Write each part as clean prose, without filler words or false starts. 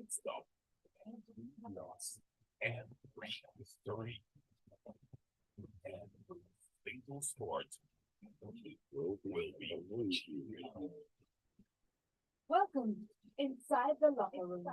Stop and loss and history and single sport will be Welcome inside the locker room.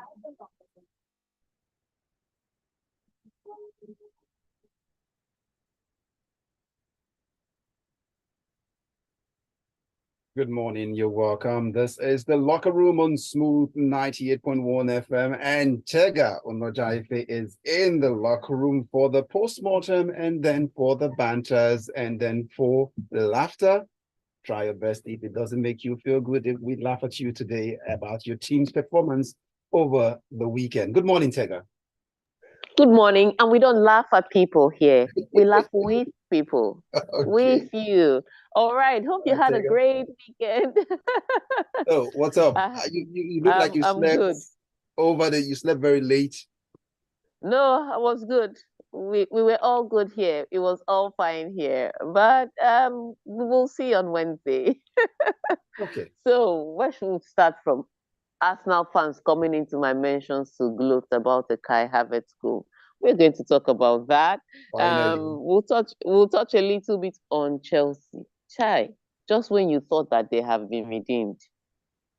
Good morning, you're welcome. This is the Locker Room on Smooth 98.1 FM, and Tega Onojiafe is in the locker room for the postmortem, and then for the banters, and then for the laughter. Try your best. If it doesn't make you feel good, if we laugh at you today about your team's performance over the weekend. Good morning, Tega. Good morning. And we don't laugh at people here. We laugh with people, with you. All right. Hope you had a great weekend. Oh, what's up? You look like you slept good. You slept very late. No, I was good. We were all good here. It was all fine here. But we will see on Wednesday. Okay. So where should we start from? Arsenal fans coming into my mentions to gloat about the Kai Havertz goal. We're going to talk about that. We'll touch a little bit on Chelsea. Chai, just when you thought that they have been redeemed,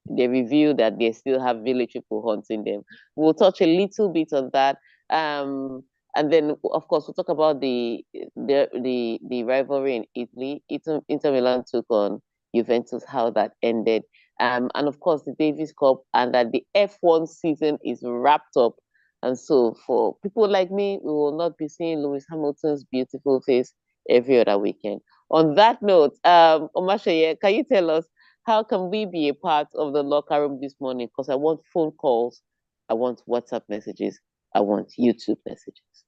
they reveal that they still have village people haunting them. We'll touch a little bit on that. And then, of course, we'll talk about the rivalry in Italy. Inter Milan took on Juventus, how that ended. And of course, the Davis Cup, and that the F1 season is wrapped up. And so for people like me, we will not be seeing Lewis Hamilton's beautiful face every other weekend. On that note, Omatseye, can you tell us how can we be a part of the locker room this morning? Because I want phone calls, I want WhatsApp messages, I want YouTube messages.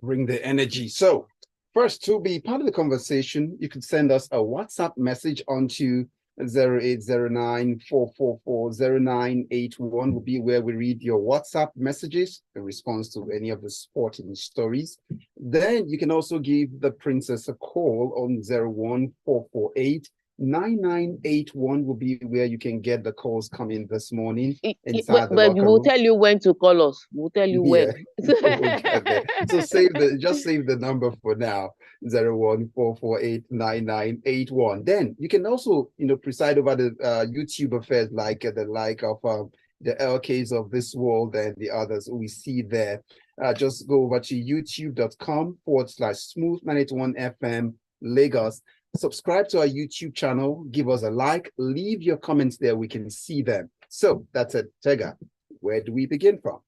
Bring the energy. So first, to be part of the conversation, you could send us a WhatsApp message onto 0809-444-0981 will be where we read your WhatsApp messages in response to any of the sporting stories. Then you can also give the princess a call on 01448-9981 will be where you can get the calls coming this morning. But we'll tell you when to call us. We'll tell you when. So save the number for now, 01448-9981. Then you can also, preside over the YouTube affairs like of the LKs of this world and the others we see there. Just go over to youtube.com/smooth981FM Lagos. Subscribe to our YouTube channel, give us a like, leave your comments there, we can see them. So that's it. Tega, where do we begin from?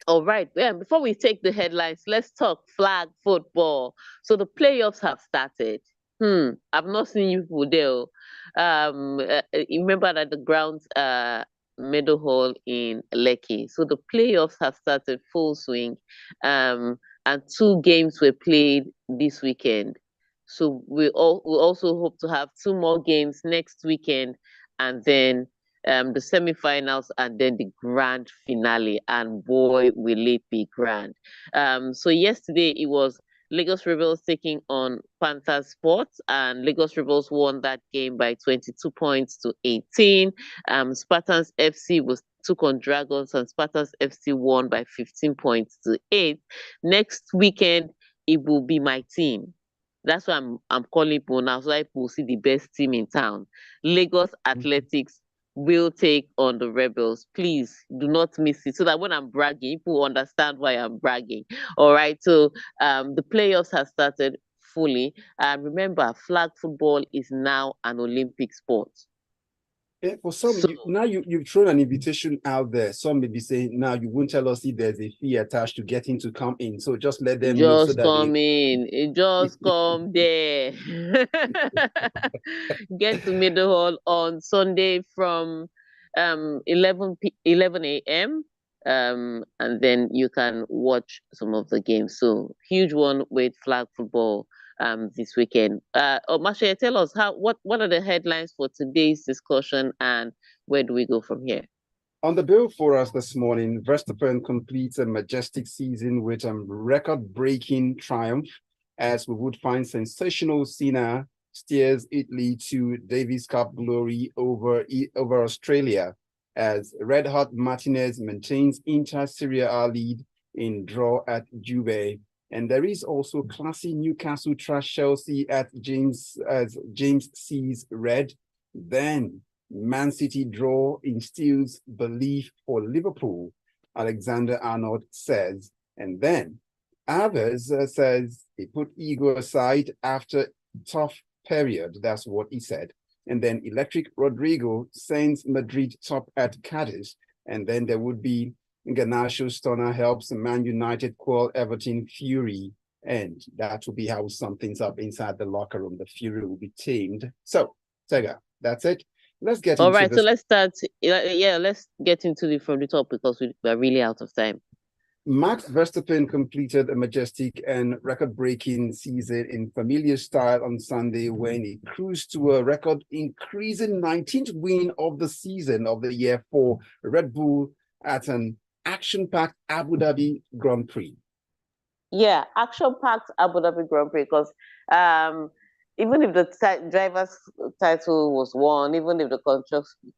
All right. Yeah, before we take the headlines, let's talk flag football. So the playoffs have started. I've not seen you for there. You remember that the grounds Meadow Hall in Lekki. So the playoffs have started full swing. And 2 games were played this weekend. So we also hope to have 2 more games next weekend, and then the semifinals, and then the grand finale. And boy, will it be grand! So yesterday it was Lagos Rebels taking on Panthers Sports, and Lagos Rebels won that game by 22 points to 18. Spartans FC took on Dragons, and Spartans FC won by 15 points to 8. Next weekend it will be my team. That's why I'm calling people now, so I will see the best team in town. Lagos Athletics will take on the Rebels. Please do not miss it, so that when I'm bragging, people understand why I'm bragging. All right, so the playoffs have started fully. Remember, flag football is now an Olympic sport. Yeah, for some, you've thrown an invitation out there. Some may be saying, now you won't tell us if there's a fee attached to getting to come in. So just let them know. Just come in. Just come there. Get to Middle Hall on Sunday from 11 a.m. And then you can watch some of the games. So huge one with flag football this weekend. Omatseye, tell us what are the headlines for today's discussion, and where do we go from here? On the bill for us this morning, Verstappen completes a majestic season with a record-breaking triumph, as we would find sensational Senna steers Italy to Davis Cup glory over Australia, as Red Hot Martinez maintains Inter Serie A lead in draw at Juve. And there is also classy Newcastle trash Chelsea at James sees red. Then Man City draw instills belief for Liverpool, Alexander Arnold says. And then Alves says he put ego aside after tough period. That's what he said. And then Electric Rodrigo sends Madrid top at Cadiz. And then there would be Garnacho stunner helps Man United quell Everton Fury. And that will be how sum things up inside the locker room. The Fury will be tamed. So, Tega, that's it. Let's get All into right, this. so let's start. Yeah, let's get into it from the top because we're really out of time. Max Verstappen completed a majestic and record-breaking season in familiar style on Sunday when he cruised to a record-increasing 19th win of the season of the year for Red Bull at an action-packed Abu Dhabi Grand Prix. Yeah, action-packed Abu Dhabi Grand Prix because even if the driver's title was won, even if the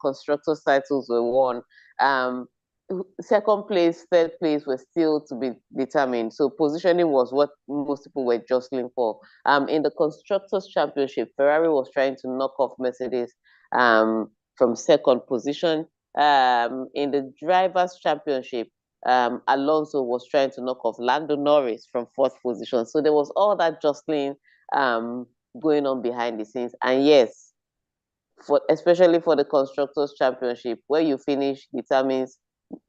constructor's titles were won, second place, third place were still to be determined. So positioning was what most people were jostling for. In the constructors' championship, Ferrari was trying to knock off Mercedes from second position. In the drivers' championship, Alonso was trying to knock off Lando Norris from fourth position. So there was all that jostling going on behind the scenes. And yes, especially for the constructors' championship, where you finish determines,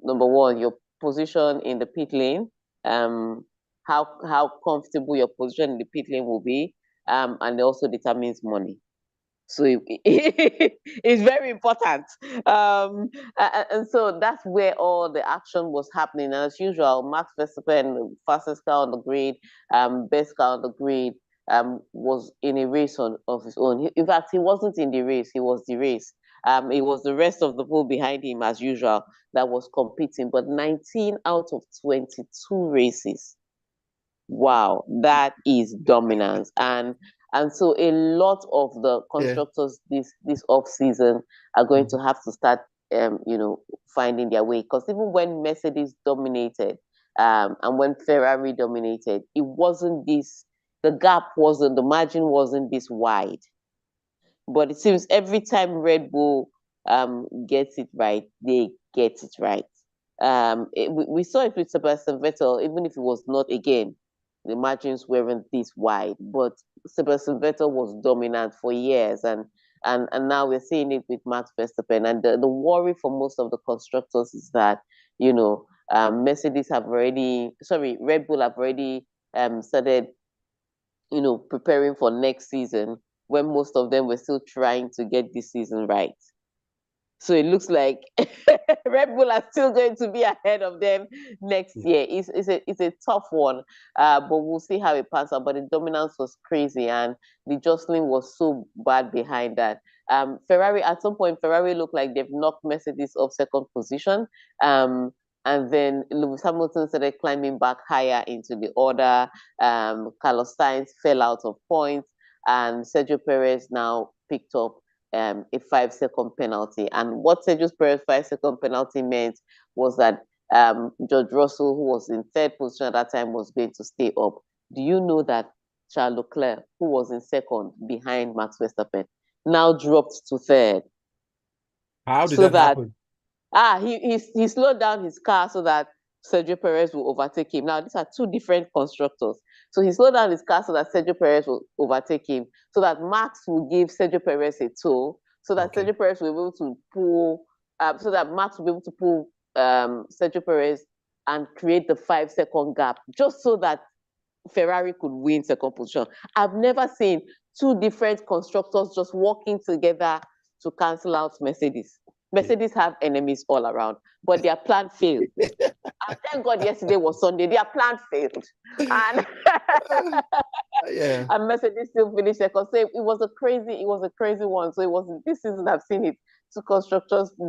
number one, your position in the pit lane, how comfortable your position in the pit lane will be, and it also determines money. So it's very important. And so that's where all the action was happening. And as usual, Max Verstappen, fastest car on the grid, best car on the grid, was in a race of his own. In fact, he wasn't in the race, he was the race. It was the rest of the pool behind him, as usual, that was competing. But 19 out of 22 races. Wow, that is dominance. And so a lot of the constructors this off season are going to have to start finding their way. Because even when Mercedes dominated, and when Ferrari dominated, it wasn't this, the margin wasn't this wide. But it seems every time Red Bull gets it right, they get it right. We saw it with Sebastian Vettel, even if it was not, again, the margins weren't this wide, but Sebastian Vettel was dominant for years, and now we're seeing it with Max Verstappen. And the worry for most of the constructors is that, Red Bull have already started, preparing for next season, when most of them were still trying to get this season right. So it looks like Red Bull are still going to be ahead of them next year. It's a tough one, but we'll see how it pans out. But the dominance was crazy, and the jostling was so bad behind that. Ferrari, at some point, looked like they've knocked Mercedes off second position. And then Lewis Hamilton started climbing back higher into the order. Carlos Sainz fell out of points, and Sergio Perez now picked up a 5-second penalty. And what Sergio Perez's 5-second penalty meant was that George Russell, who was in third position at that time, was going to stay up. Do you know that Charles Leclerc, who was in second behind Max Verstappen, now dropped to third? How did that happen? He slowed down his car so that Sergio Perez will overtake him. Now, these are two different constructors. So he slowed down his car so that Sergio Perez will overtake him, so that Max will give Sergio Perez a tow, so that Sergio Perez will be able to pull, so that Max will be able to pull Sergio Perez and create the 5-second gap, just so that Ferrari could win second position. I've never seen two different constructors just working together to cancel out Mercedes. Mercedes have enemies all around, but their plan failed. And thank God yesterday was Sunday. Their plan failed. And, and Mercedes still finished second. So it was a crazy one. So it was this season I've seen it. Two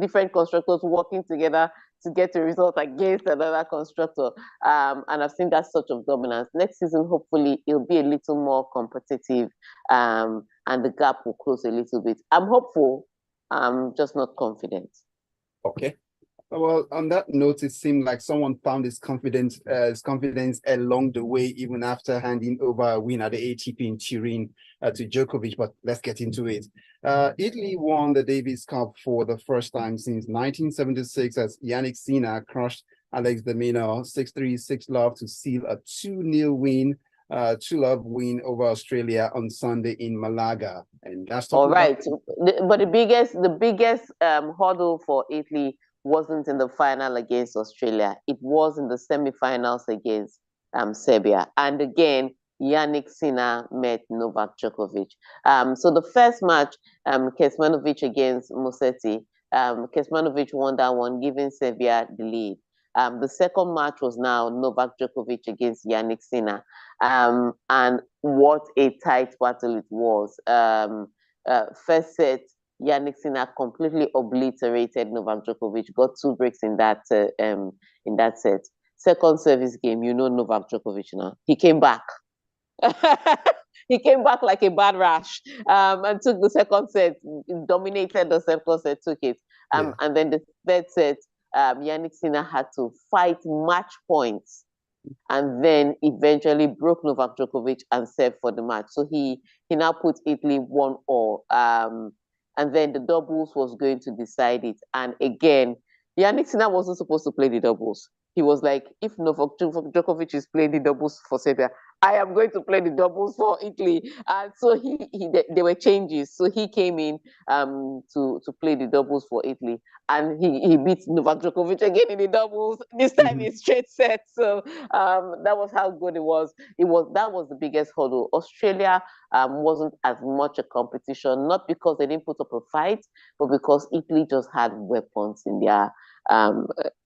different constructors working together to get a result against another constructor. And I've seen that sort of dominance. Next season, hopefully, it'll be a little more competitive. and the gap will close a little bit. I'm hopeful. I'm just not confident. Okay. Well, on that note, it seemed like someone found his confidence along the way, even after handing over a win at the ATP in Turin to Djokovic. But let's get into it. Italy won the Davis Cup for the first time since 1976 as Yannick Sinner crushed Alex de Minaur 6-3, 6-love to seal a 2-0 win, 2-love win over Australia on Sunday in Malaga. And that's All talking right, but the biggest hurdle for Italy wasn't in the final against Australia. It was in the semi-finals against Serbia. And again, Yannick Sinner met Novak Djokovic. So the first match, Kecmanovic against Musetti, Kecmanovic won that one, giving Serbia the lead. The second match was now Novak Djokovic against Yannick Sinner. And what a tight battle it was. First set, Yannick Sinner completely obliterated Novak Djokovic, got 2 breaks in that set. Second service game, you know Novak Djokovic now. He came back. He came back like a bad rash and took the second set, dominated the second set, took it. And then the third set, Yannick Sinner had to fight match points and then eventually broke Novak Djokovic and served for the match. So he now put Italy 1-1. And then the doubles was going to decide it. And again, Yannick Sinner wasn't supposed to play the doubles. He was like, if Novak Djokovic is playing the doubles for Serbia, I am going to play the doubles for Italy. And so there were changes. So he came in to play the doubles for Italy. And he beat Novak Djokovic again in the doubles, this time in straight sets. So that was how good it was. That was the biggest hurdle. Australia wasn't as much a competition, not because they didn't put up a fight, but because Italy just had weapons in their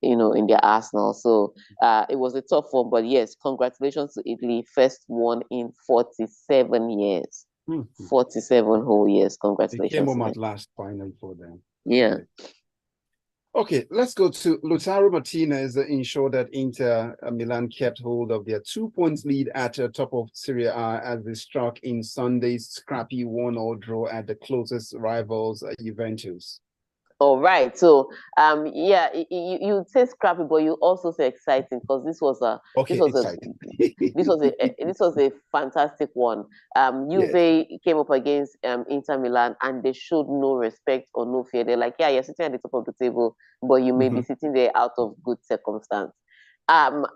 in their arsenal. So it was a tough one, but yes, congratulations to Italy. First one in 47 years. 47 whole years. Congratulations. They came home at last finally for them. Yeah. Okay, let's go to Lautaro Martinez ensured that Inter Milan kept hold of their 2 points lead at the top of Serie A as they struck in Sunday's scrappy 1-1 draw at the closest rivals, Juventus. All right. So, you say scrappy, but you also say exciting because this was a fantastic one. Juve came up against Inter Milan and they showed no respect or no fear. They're like, yeah, you're sitting at the top of the table, but you may be sitting there out of good circumstance. And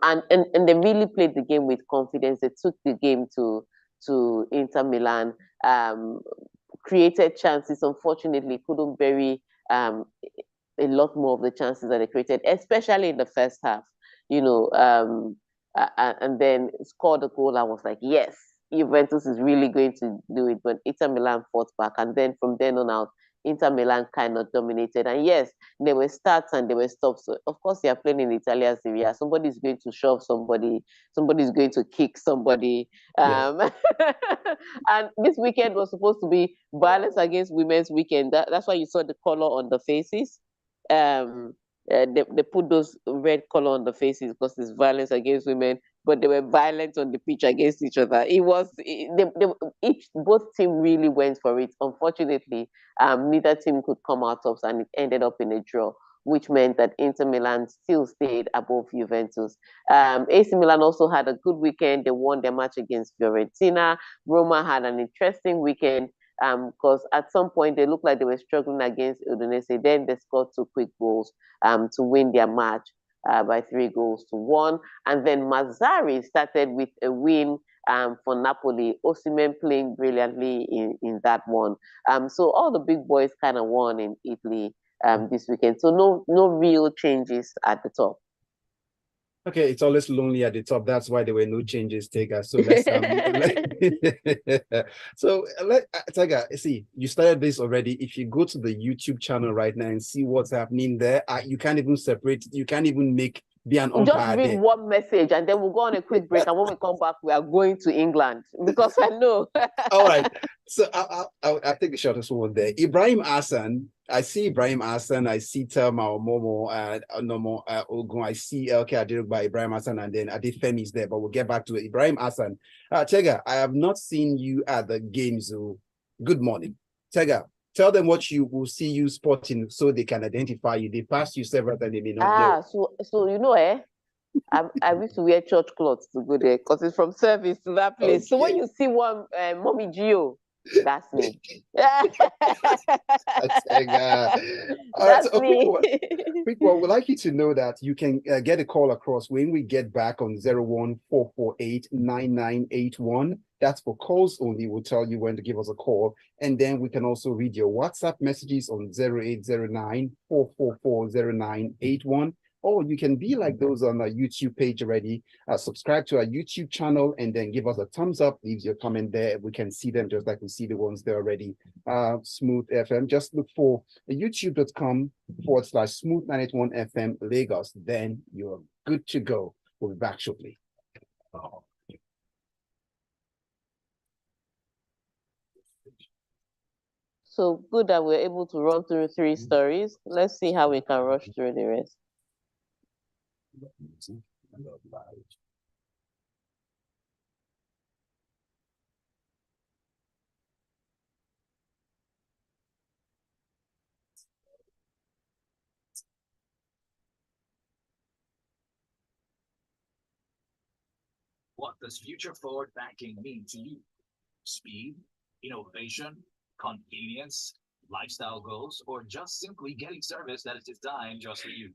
they really played the game with confidence. They took the game to Inter Milan, created chances. Unfortunately, couldn't bury a lot more of the chances that they created, especially in the first half, and then scored a goal. I was like, yes, Juventus is really going to do it. But Inter Milan fought back. And then from then on out, Inter Milan kind of dominated. And yes, there were starts and there were stops. So of course, they are playing in Italian Serie A. Somebody's going to shove somebody. Somebody's going to kick somebody. And this weekend was supposed to be violence against women's weekend. That's why you saw the color on the faces. They put those red color on the faces because it's violence against women, but they were violent on the pitch against each other. Both team really went for it. Unfortunately, neither team could come out of, and it ended up in a draw, which meant that Inter Milan still stayed above Juventus. AC Milan also had a good weekend. They won their match against Fiorentina. Roma had an interesting weekend because at some point they looked like they were struggling against Udinese. Then they scored 2 quick goals to win their match by 3-1. And then Mazzari started with a win for Napoli. Osimhen playing brilliantly in that one. So all the big boys kind of won in Italy this weekend. So no real changes at the top. Okay, it's always lonely at the top. That's why there were no changes, Tega. So let's Tega, see, you started this already. If you go to the YouTube channel right now and see what's happening there, you can't even separate. You can't even be an umpire. Just read one message and then we'll go on a quick break. And when we come back, we are going to England because I know. All right. So I'll take the shortest one there. Ibrahim Hassan. I see Ibrahim Hassan. I see Thelma Momo, Ogun. I see LK Adirugba, Ibrahim Hassan, and then Adefemi is there. But we'll get back to it. Ibrahim Hassan. Tega, I have not seen you at the games Good morning. Tega, tell them what you will see you spotting so they can identify you. They pass you several times, they may not know. So you know, I used to wear church clothes to go there because it's from service to that place. So when Okay. you see one mommy Gio, that's me. Tega. All right, so That's a quick me. one. Quick one. We'd like you to know that you can get a call across when we get back on 014489981. That's for calls only. We'll tell you when to give us a call. And then we can also read your WhatsApp messages on 0809 4440981. Or you can be like those on our YouTube page already. Subscribe to our YouTube channel and then give us a thumbs up. Leave your comment there. We can see them just like we see the ones there already. Smooth FM. Just look for youtube.com/smooth 981 FM Lagos. Then you're good to go. We'll be back shortly. So good that we're able to run through 3 stories. Let's see how we can rush through the rest. What does future forward banking mean to you? Speed, innovation, convenience, lifestyle goals, or just simply getting service that is designed just for you?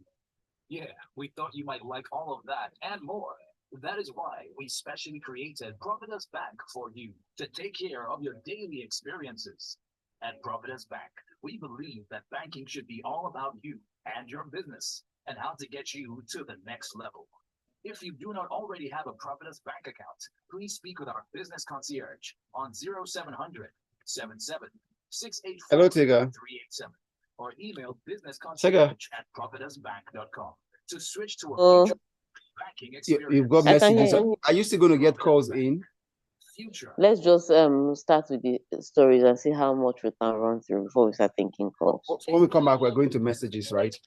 Yeah, we thought you might like all of that and more. That is why we specially created Providence Bank for you to take care of your daily experiences. At Providence Bank, we believe that banking should be all about you and your business and how to get you to the next level. If you do not already have a Providence Bank account, please speak with our business concierge on 0700 77 684 Hello, Tega. 387 or email Tega. businessconcierge@providence.bank.com to switch to a future banking experience. You've got I can messages. hear you. Are you still going to get calls in? Future. Let's just start with the stories and see how much we can run through before we start thinking calls. When we come back, we're going to messages, right?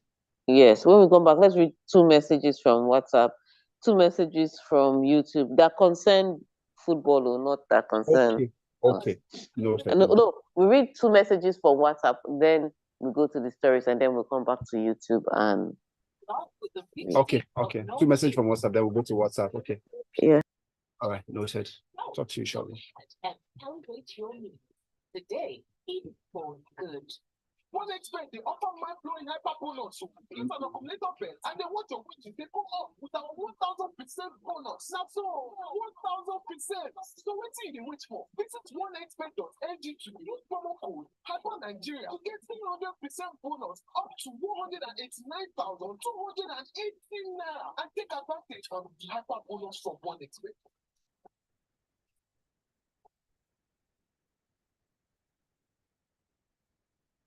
Yes, when we come back, let's read 2 messages from WhatsApp, 2 messages from YouTube that concern football or not that concern. Okay. Noted. No, we read 2 messages from WhatsApp, then we go to the stories, and then we'll come back to YouTube and. Okay. 2 messages from WhatsApp, then we'll go to WhatsApp. Okay. Yeah. All right. Noted. Talk to you shortly. Today, eat for good. One expect the offer mind blowing hyper bonus. It's an accumulator bet, and they want your win to take up with our 1000% bonus. Now, so 1000%. So, what do you wait for? Visit onexpert.ng to use promo code Hyper Nigeria to get 300% bonus up to 189,218 naira and take advantage of the hyper bonus from one expert.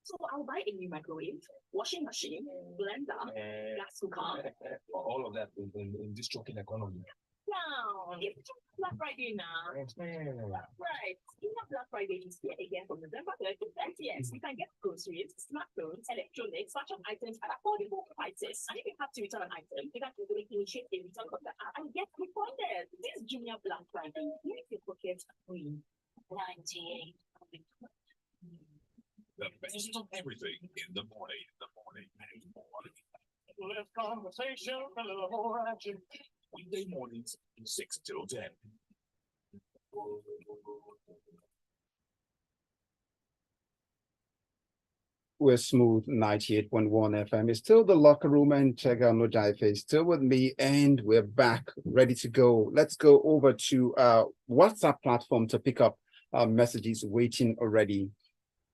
So I'll buy a new microwave, washing machine, blender, gas cooker. All of that in this choking economy. Now, it's just Black Friday now. Right. You know Black Friday is here again from November 3rd to 30th. You can get groceries, smartphones, electronics, fashion items at affordable prices. And if you have to return an item, you can easily initiate a return from the app and get refunded. This Junior Black Friday makes your pocket green. 98. The best of everything in the morning. Less conversation, a little more action. Weekday mornings, 6 till 10. We're Smooth 98.1 FM. It's still the locker room, and Tega Onojiafe is still with me, and we're back, ready to go. Let's go over to our WhatsApp platform to pick up messages waiting already.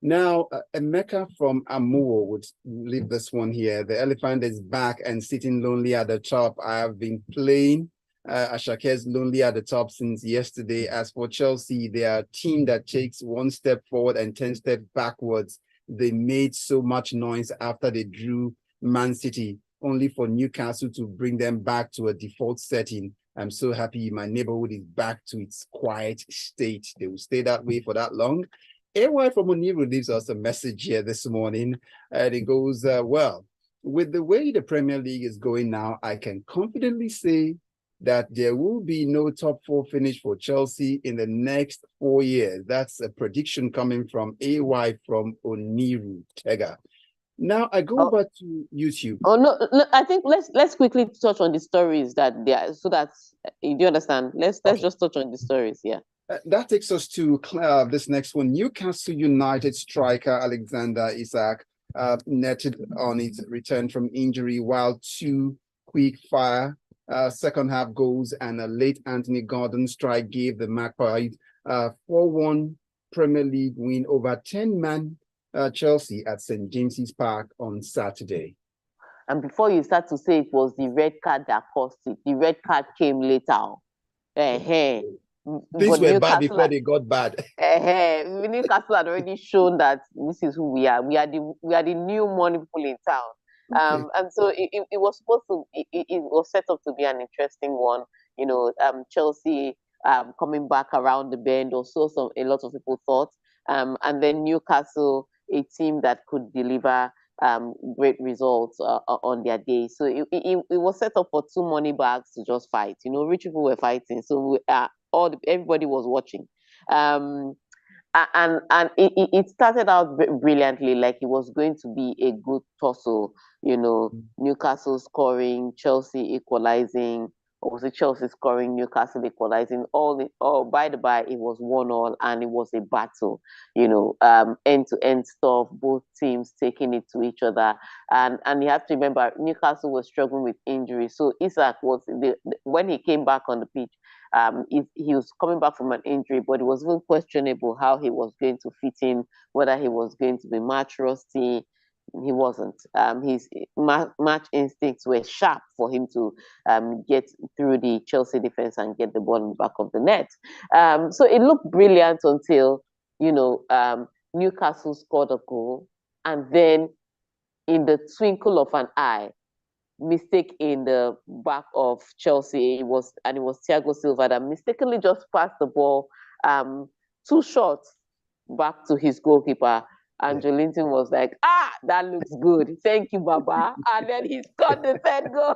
Now, Emeka from Amuwo would leave this one here. The elephant is back and sitting lonely at the top. I have been playing Ashake's lonely at the top since yesterday. As for Chelsea, they are a team that takes 1 step forward and 10 steps backwards. They made so much noise after they drew Man City, only for Newcastle to bring them back to a default setting. I'm so happy my neighborhood is back to its quiet state. They will stay that way for that long. AY from Oniru leaves us a message here this morning, and it goes, well, with the way the Premier League is going now, I can confidently say that there will be no top 4 finish for Chelsea in the next 4 years. That's a prediction coming from AY from Oniru Tega. Now I go back to YouTube. Oh no, I think let's quickly touch on the stories that they are, so that do you understand? Let's just touch on the stories. Yeah. That takes us to this next one. Newcastle United striker Alexander Isak netted on his return from injury, while 2 quick fire second half goals and a late Anthony Gordon strike gave the Magpies 4-1 Premier League win over 10-man Chelsea at St. James's Park on Saturday. And before you start to say it was the red card that caused it, the red card came later. Things were bad before they got bad. Newcastle had already shown that this is who we are. We are the new money people in town. Okay. And so it was supposed to. It was set up to be an interesting one. You know, Chelsea coming back around the bend, or so a lot of people thought. And then Newcastle, a team that could deliver great results on their day. So it was set up for 2 money bags to just fight. You know, rich people were fighting, so everybody was watching. And it started out brilliantly, like it was going to be a good tussle. You know, Newcastle scoring, Chelsea equalizing. Or was it Chelsea scoring, Newcastle equalizing? By the by, it was 1-1, and it was a battle. You know, end-to-end stuff. Both teams taking it to each other, and you have to remember Newcastle was struggling with injury. So Isak was when he came back on the pitch. He was coming back from an injury, but it was even questionable how he was going to fit in, whether he was going to be match rusty. He wasn't. His match instincts were sharp for him to get through the Chelsea defense and get the ball in the back of the net. So it looked brilliant until, you know, Newcastle scored a goal, and then in the twinkle of an eye, mistake in the back of Chelsea. It was Thiago Silva that mistakenly just passed the ball 2 shots back to his goalkeeper. And Joe Linton was like, that looks good. Thank you, Baba. And then he scored the 3rd goal.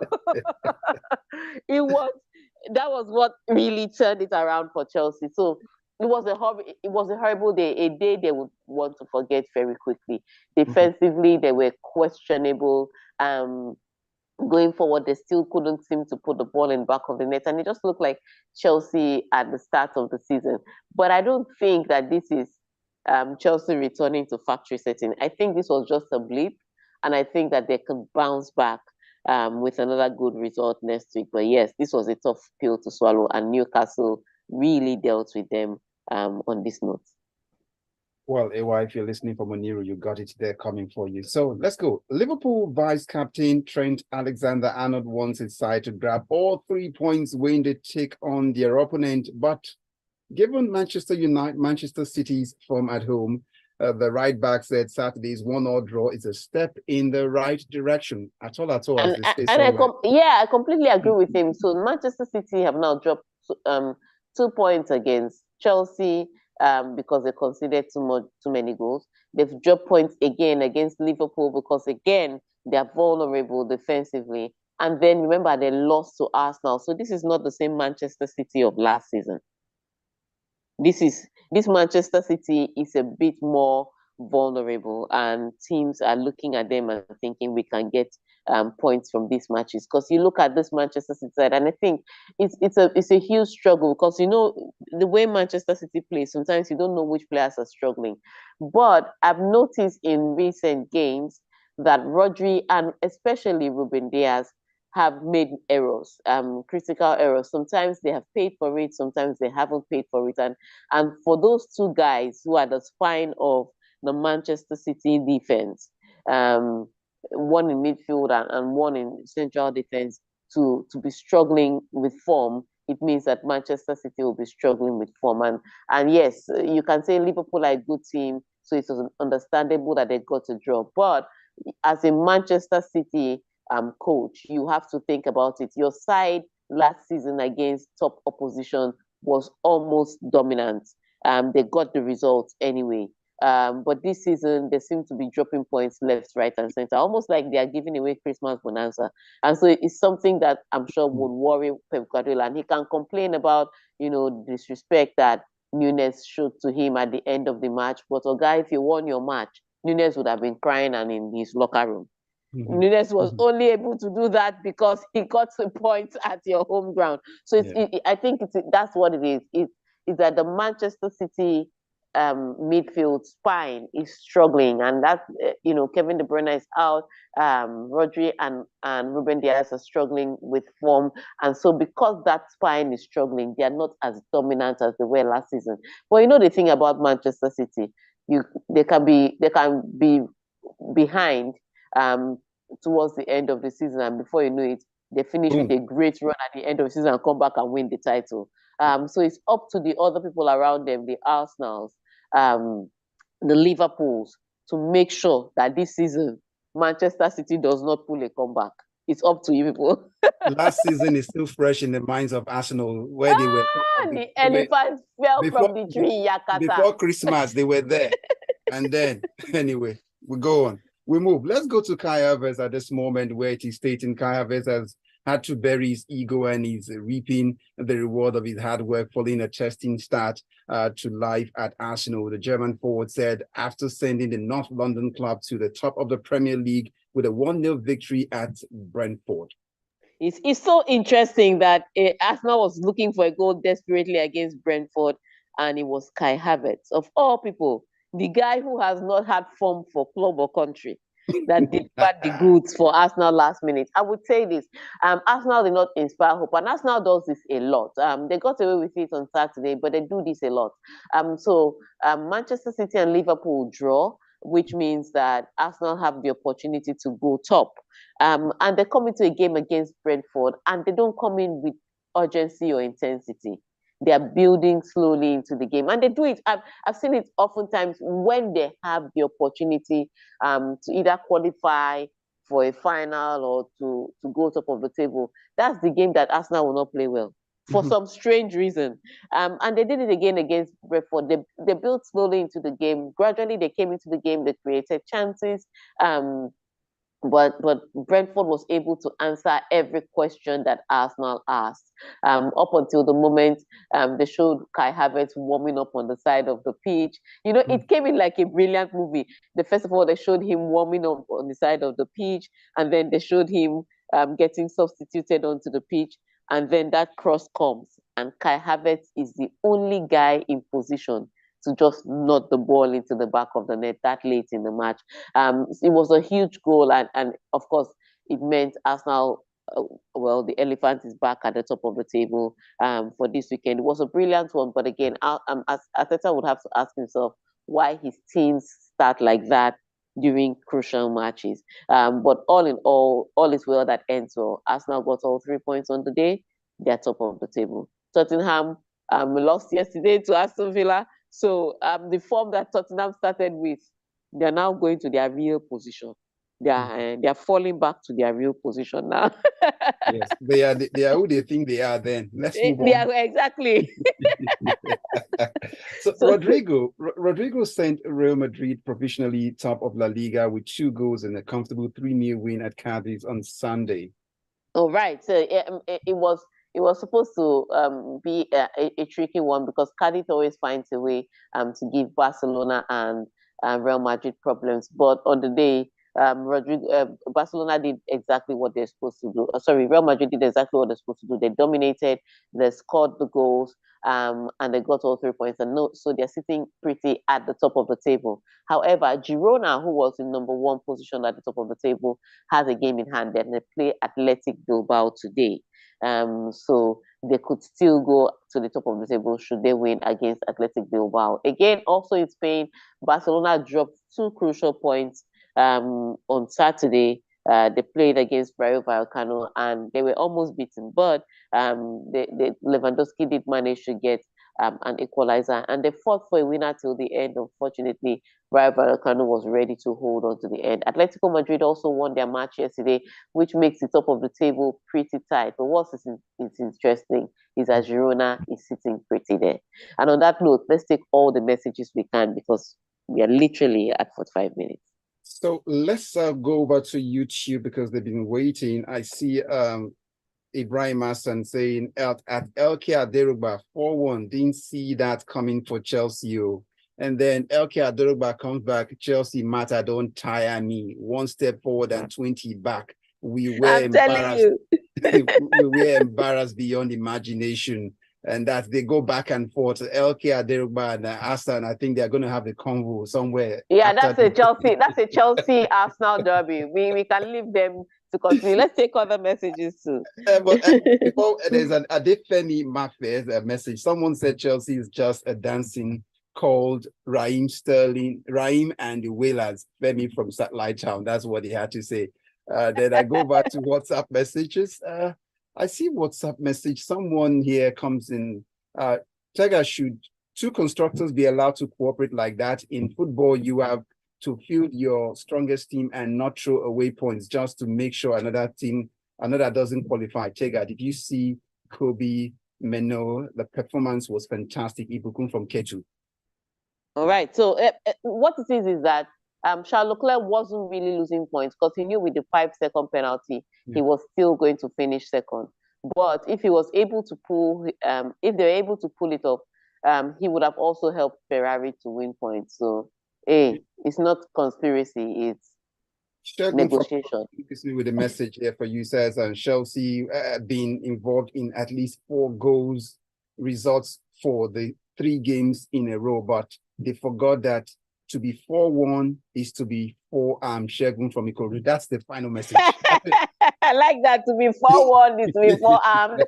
That was what really turned it around for Chelsea. So it was a horrible day, a day they would want to forget very quickly. Defensively, they were questionable. Going forward, they still couldn't seem to put the ball in the back of the net, and it just looked like Chelsea at the start of the season. But I don't think that this is Chelsea returning to factory setting. I think this was just a blip, and I think that they can bounce back with another good result next week. But yes, this was a tough pill to swallow, and Newcastle really dealt with them on this note. Well, AY, if you're listening from Oniru, you got it there coming for you. So let's go. Liverpool vice-captain Trent Alexander-Arnold wants his side to grab all 3 points when they take on their opponent. But given Manchester City's form at home, the right back said Saturday's 1-1 draw is a step in the right direction. At all, as they say. I completely agree with him. So Manchester City have now dropped 2 points against Chelsea because they conceded too many goals. They've dropped points again against Liverpool because, again, they are vulnerable defensively. And then remember, they lost to Arsenal. So this is not the same Manchester City of last season. This Manchester City is a bit more vulnerable, and teams are looking at them and thinking we can get points from these matches. Because you look at this Manchester City side, and I think it's a huge struggle, because you know the way Manchester City plays, sometimes you don't know which players are struggling. But I've noticed in recent games that Rodri and especially Ruben Diaz have made errors, critical errors. Sometimes they have paid for it, sometimes they haven't paid for it. And for those 2 guys who are the spine of the Manchester City defense, one in midfield and one in central defense, to be struggling with form, it means that Manchester City will be struggling with form. And yes, you can say Liverpool are a good team, so it was understandable that they got a draw. But as a Manchester City coach, you have to think about it. Your side last season against top opposition was almost dominant. They got the results anyway. But this season, they seem to be dropping points left, right, and center, almost like they are giving away Christmas bonanza. And so it's something that I'm sure would worry Pep Guardiola. And he can complain about, disrespect that Nunes showed to him at the end of the match. But, Oga, if you won your match, Nunes would have been crying and in his locker room. Nunes was only able to do that because he got the points at your home ground. So I think that's what it is. It's that the Manchester City midfield spine is struggling, and that Kevin De Bruyne is out, Rodri and Ruben Dias are struggling with form, and so because that spine is struggling, they are not as dominant as they were last season. But the thing about Manchester City, they can be behind towards the end of the season, and before you know it, they finish with a great run at the end of the season and come back and win the title. So it's up to the other people around them, the Arsenals, the Liverpools, to make sure that this season Manchester City does not pull a comeback. It's up to you people. Last season is still fresh in the minds of Arsenal, where they were. The elephant fell from the tree in Yakata. Before Christmas, they were there. And then, anyway, we go on. We move. Let's go to Kai Havertz at this moment, where it is stating Kai Havertz has had to bury his ego and he's reaping the reward of his hard work following a testing start to life at Arsenal. The German forward said after sending the North London club to the top of the Premier League with a 1-0 victory at Brentford. It's so interesting that Arsenal was looking for a goal desperately against Brentford, and it was Kai Havertz, of all people, the guy who has not had form for club or country, that delivered the goods for Arsenal last minute. I would say this, Arsenal did not inspire hope, and Arsenal does this a lot. They got away with it on Saturday, but they do this a lot. So Manchester City and Liverpool draw, which means that Arsenal have the opportunity to go top. And they come into a game against Brentford, and they don't come in with urgency or intensity. They are building slowly into the game, and they do it. I've seen it oftentimes when they have the opportunity to either qualify for a final or to go top of the table. That's the game that Arsenal will not play well for some strange reason. And they did it again against Brentford. They built slowly into the game. Gradually, they came into the game. They created chances. But Brentford was able to answer every question that Arsenal asked. Up until the moment they showed Kai Havertz warming up on the side of the pitch. It came in like a brilliant movie. First of all, they showed him warming up on the side of the pitch, and then they showed him getting substituted onto the pitch, and then that cross comes, and Kai Havertz is the only guy in position to just nod the ball into the back of the net that late in the match. It was a huge goal, and of course, it meant Arsenal, the elephant is back at the top of the table for this weekend. It was a brilliant one, but again, Arteta would have to ask himself why his teams start like that during crucial matches. But all in all is well that ends well. Arsenal got all 3 points on the day. They're top of the table. Tottenham lost yesterday to Aston Villa. So the form that Tottenham started with, they're now going to their real position. They are falling back to their real position now. Yes, they are who they think they are. Then let's move on. They are, exactly. So Rodrigo sent Real Madrid provisionally top of La Liga with 2 goals and a comfortable 3-0 win at Cadiz on Sunday. Oh, right. So it was supposed to be a tricky one because Cadiz always finds a way to give Barcelona and Real Madrid problems. But on the day, Barcelona did exactly what they're supposed to do. Real Madrid did exactly what they're supposed to do. They dominated, they scored the goals, and they got all 3 points. So they're sitting pretty at the top of the table. However, Girona, who was in number 1 position at the top of the table, has a game in hand, and they play Athletic Bilbao today. So they could still go to the top of the table should they win against Athletic Bilbao. Again, also in Spain, Barcelona dropped 2 crucial points on Saturday. They played against Rayo Vallecano and they were almost beaten, but Lewandowski did manage to get an equalizer, and they fought for a winner till the end. Unfortunately, Rayo Vallecano was ready to hold on to the end. Atletico Madrid also won their match yesterday, which makes the top of the table pretty tight. But what is interesting is that Girona is sitting pretty there. And on that note, let's take all the messages we can because We are literally at 45 minutes. So let's go over to YouTube because they've been waiting. I see Ibrahim Hassan saying at LK Aderugba 4-1. Didn't see that coming for Chelsea. And then LK Aderugba comes back. Chelsea matter, don't tire me. 1 step forward and 20 back. We were I'm telling embarrassed. you. We were embarrassed beyond imagination. And that they go back and forth. LK Aderugba and Hassan, I think they're going to have a convo somewhere. Yeah, that's a Chelsea. That's a Chelsea Arsenal derby. We can leave them to continue. Let's take other messages too. Before there's an Adefemi Mafe message. Someone said Chelsea is just a dancing called Raheem and the Wailers. Femi from Satellite Town. That's what he had to say. Then I go back to WhatsApp messages. I see WhatsApp message. Someone here comes in. Tega, should 2 constructors be allowed to cooperate like that? In football, you have to field your strongest team and not throw away points just to make sure another doesn't qualify. Tega, did you see Kobe Meno? The performance was fantastic. Ibukun from Ketu. All right. So what it is that Charles Leclerc wasn't really losing points because he knew with the 5-second penalty, he was still going to finish second. But if he was able to pull, if they were able to pull it off, he would have also helped Ferrari to win points. So, it's not conspiracy, it's negotiation. With the message here for you, says, and Chelsea being involved in at least 4 goals results for the 3 games in a row, but they forgot that to be 4-1 is to be 4 Shegun from Ikoru. That's the final message. I like that. To be 4-1 is to be 4 armed.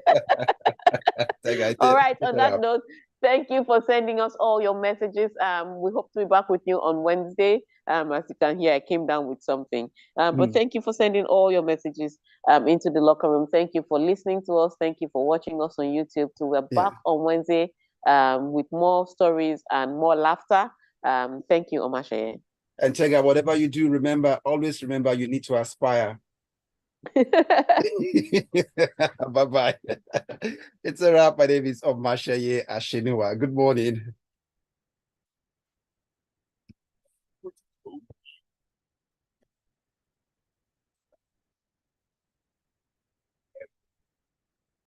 All right. On that note, thank you for sending us all your messages. We hope to be back with you on Wednesday. As you can hear, I came down with something. But thank you for sending all your messages into the locker room. Thank you for listening to us. Thank you for watching us on YouTube. So we're back on Wednesday with more stories and more laughter. Thank you, Omatseye. And Tega, whatever you do, always remember you need to aspire. Bye-bye. It's a wrap. My name is Omatseye Atsenuwa. Good morning.